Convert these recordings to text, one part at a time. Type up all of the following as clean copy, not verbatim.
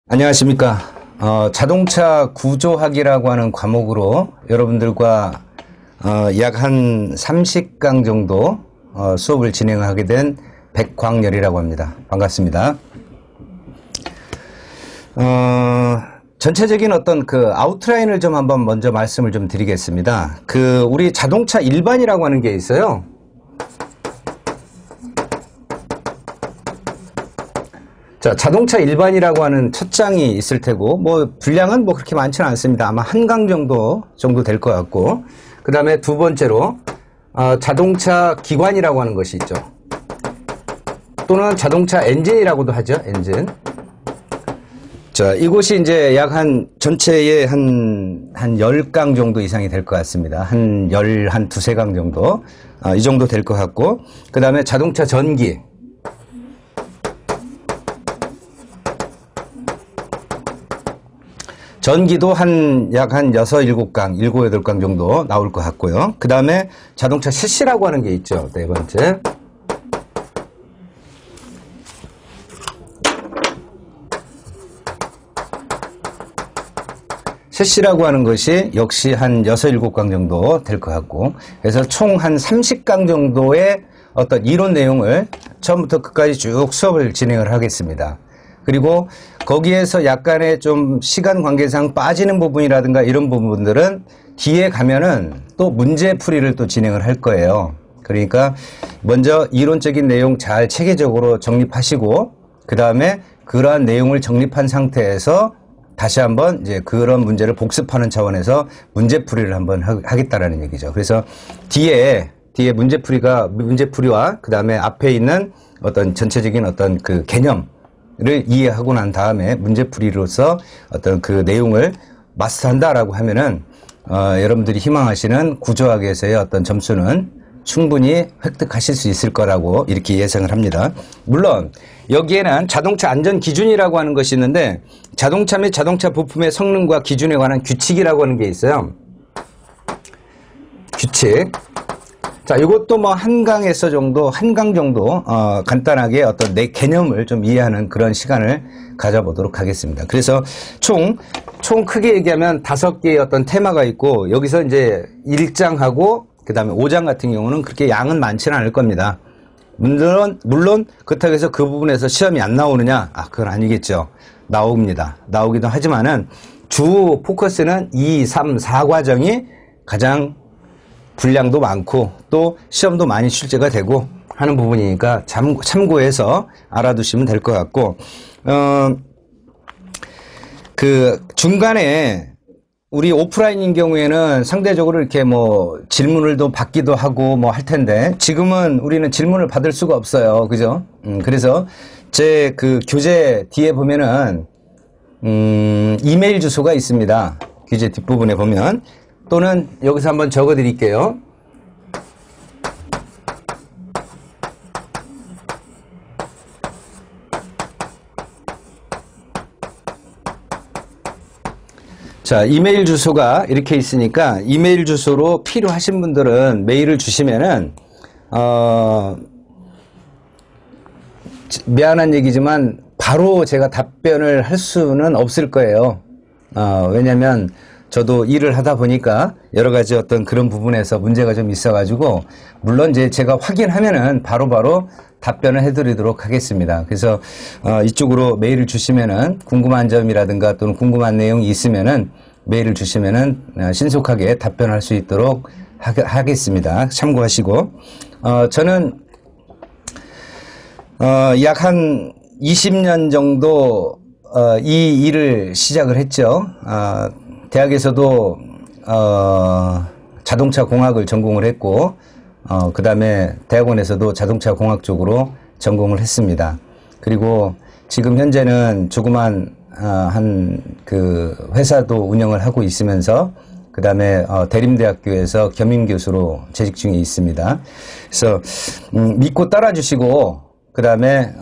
안녕하십니까. 자동차 구조학이라고 하는 과목으로 여러분들과 약 한 30강 정도 수업을 진행하게 된 백광열이라고 합니다. 반갑습니다. 전체적인 어떤 그 아웃라인을 좀 한번 먼저 말씀을 좀 드리겠습니다. 우리 자동차 일반이라고 하는 게 있어요. 자, 자동차 일반이라고 하는 첫 장이 있을 테고, 분량은 그렇게 많지는 않습니다. 아마 한 강 정도 될 것 같고, 그 다음에 두 번째로, 자동차 기관이라고 하는 것이 있죠. 또는 자동차 엔진이라고도 하죠, 엔진. 자, 이곳이 이제 약 전체에 한 10강 정도 이상이 될 것 같습니다. 한 두세 강 정도. 이 정도 될 것 같고, 그 다음에 자동차 전기. 전기도 약 6, 7강, 7, 8강 정도 나올 것 같고요. 그 다음에 자동차 셰시라고 하는 게 있죠. 네 번째. 셰시라고 하는 것이 역시 한 6, 7강 정도 될 것 같고, 그래서 총 한 30강 정도의 어떤 이론 내용을 처음부터 끝까지 쭉 수업을 진행을 하겠습니다. 그리고 거기에서 약간의 좀 시간 관계상 빠지는 부분이라든가 이런 부분들은 뒤에 가면은 또 문제풀이를 또 진행을 할 거예요. 그러니까 먼저 이론적인 내용 잘 체계적으로 정립하시고, 그 다음에 그러한 내용을 정립한 상태에서 다시 한번 이제 그런 문제를 복습하는 차원에서 문제풀이를 한번 하겠다라는 얘기죠. 그래서 뒤에 문제풀이와 그 다음에 앞에 있는 어떤 전체적인 어떤 그 개념을 이해하고 난 다음에 문제풀이로서 어떤 그 내용을 마스터한다라고 하면은 여러분들이 희망하시는 구조학에서의 어떤 점수는 충분히 획득하실 수 있을 거라고 이렇게 예상을 합니다. 물론 여기에는 자동차 안전 기준이라고 하는 것이 있는데, 자동차 및 자동차 부품의 성능과 기준에 관한 규칙이라고 하는 게 있어요. 규칙. 자, 이것도 한 강 정도 간단하게 어떤 내 개념을 좀 이해하는 그런 시간을 가져보도록 하겠습니다. 그래서 총 크게 얘기하면 5개의 어떤 테마가 있고, 여기서 이제 1장하고 그 다음에 5장 같은 경우는 그렇게 양은 많지는 않을 겁니다. 물론 그렇다고 해서 그 부분에서 시험이 안 나오느냐? 그건 아니겠죠. 나옵니다. 나오기도 하지만은 주 포커스는 2, 3, 4과정이 가장 분량도 많고 또 시험도 많이 출제가 되고 하는 부분이니까 참고해서 알아두시면 될 것 같고, 그 중간에 우리 오프라인인 경우에는 상대적으로 이렇게 질문을 또 받기도 하고 할 텐데, 지금은 우리는 질문을 받을 수가 없어요. 그죠? 그래서 제 그 교재 뒤에 보면은, 이메일 주소가 있습니다. 교재 뒷부분에 보면. 또는 여기서 한번 적어 드릴게요. 자, 이메일 주소가 이렇게 있으니까 이메일 주소로 필요하신 분들은 메일을 주시면은 미안한 얘기지만 바로 제가 답변을 할 수는 없을 거예요. 왜냐면 저도 일을 하다 보니까 여러 가지 어떤 그런 부분에서 문제가 좀 있어가지고, 물론 이제 제가 확인하면은 바로바로 답변을 해드리도록 하겠습니다. 그래서 이쪽으로 메일을 주시면은 궁금한 점이라든가 또는 궁금한 내용이 있으면은 메일을 주시면은 신속하게 답변할 수 있도록 하겠습니다. 참고하시고, 저는 약 한 20년 정도 이 일을 시작을 했죠. 대학에서도 자동차 공학을 전공을 했고, 그 다음에 대학원에서도 자동차 공학 쪽으로 전공을 했습니다. 그리고 지금 현재는 조그만 그 회사도 운영을 하고 있으면서, 그 다음에 대림대학교에서 겸임교수로 재직 중에 있습니다. 그래서 믿고 따라주시고, 그 다음에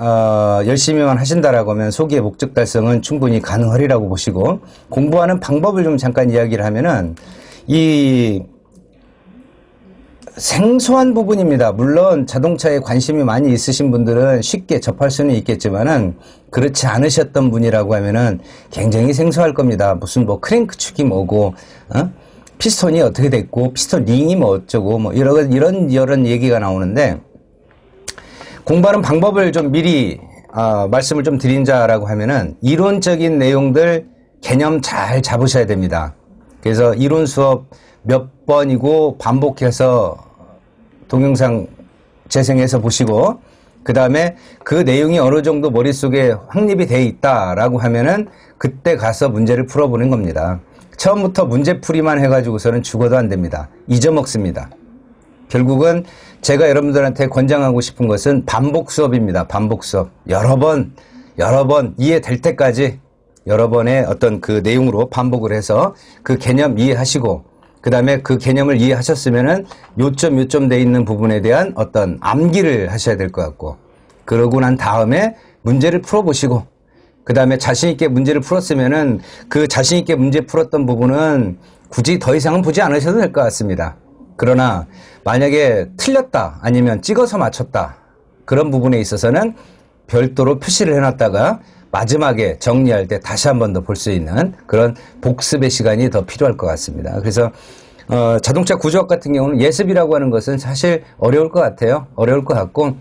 열심히만 하신다라고 하면 소기의 목적 달성은 충분히 가능하리라고 보시고, 공부하는 방법을 좀 잠깐 이야기를 하면은, 생소한 부분입니다. 물론 자동차에 관심이 많이 있으신 분들은 쉽게 접할 수는 있겠지만은 그렇지 않으셨던 분이라고 하면은 굉장히 생소할 겁니다. 무슨 뭐 크랭크축이 뭐고, 피스톤이 어떻게 됐고, 피스톤 링이 뭐 어쩌고, 뭐 이런 얘기가 나오는데, 공부하는 방법을 좀 미리 말씀을 좀 드린 자라고 하면은 이론적인 내용들 개념 잘 잡으셔야 됩니다. 그래서 이론 수업 몇 번이고 반복해서 동영상 재생해서 보시고, 그 다음에 그 내용이 어느 정도 머릿속에 확립이 돼 있다라고 하면은 그때 가서 문제를 풀어보는 겁니다. 처음부터 문제풀이만 해가지고서는 죽어도 안 됩니다. 잊어먹습니다. 결국은 제가 여러분들한테 권장하고 싶은 것은 반복 수업입니다. 반복 수업. 여러 번 이해될 때까지 여러 번의 어떤 그 내용으로 반복을 해서 그 개념 이해하시고, 그 다음에 그 개념을 이해하셨으면은 요점 돼 있는 부분에 대한 어떤 암기를 하셔야 될 것 같고, 그러고 난 다음에 문제를 풀어보시고, 그 다음에 자신있게 문제를 풀었으면은 그 자신있게 문제 풀었던 부분은 굳이 더 이상은 보지 않으셔도 될 것 같습니다. 그러나 만약에 틀렸다, 아니면 찍어서 맞췄다, 그런 부분에 있어서는 별도로 표시를 해놨다가 마지막에 정리할 때 다시 한 번 더 볼 수 있는 그런 복습의 시간이 더 필요할 것 같습니다. 그래서 자동차 구조학 같은 경우는 예습이라고 하는 것은 사실 어려울 것 같아요. 어려울 것 같고,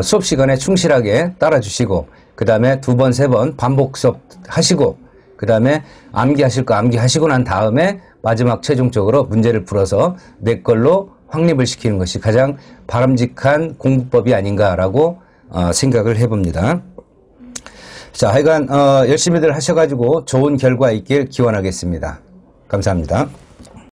수업 시간에 충실하게 따라주시고, 그 다음에 2번, 3번 반복 수업 하시고, 그 다음에 암기하실 거 암기하시고 난 다음에 마지막 최종적으로 문제를 풀어서 내 걸로 확립을 시키는 것이 가장 바람직한 공부법이 아닌가라고 생각을 해봅니다. 자, 하여간 열심히들 하셔가지고 좋은 결과 있길 기원하겠습니다. 감사합니다.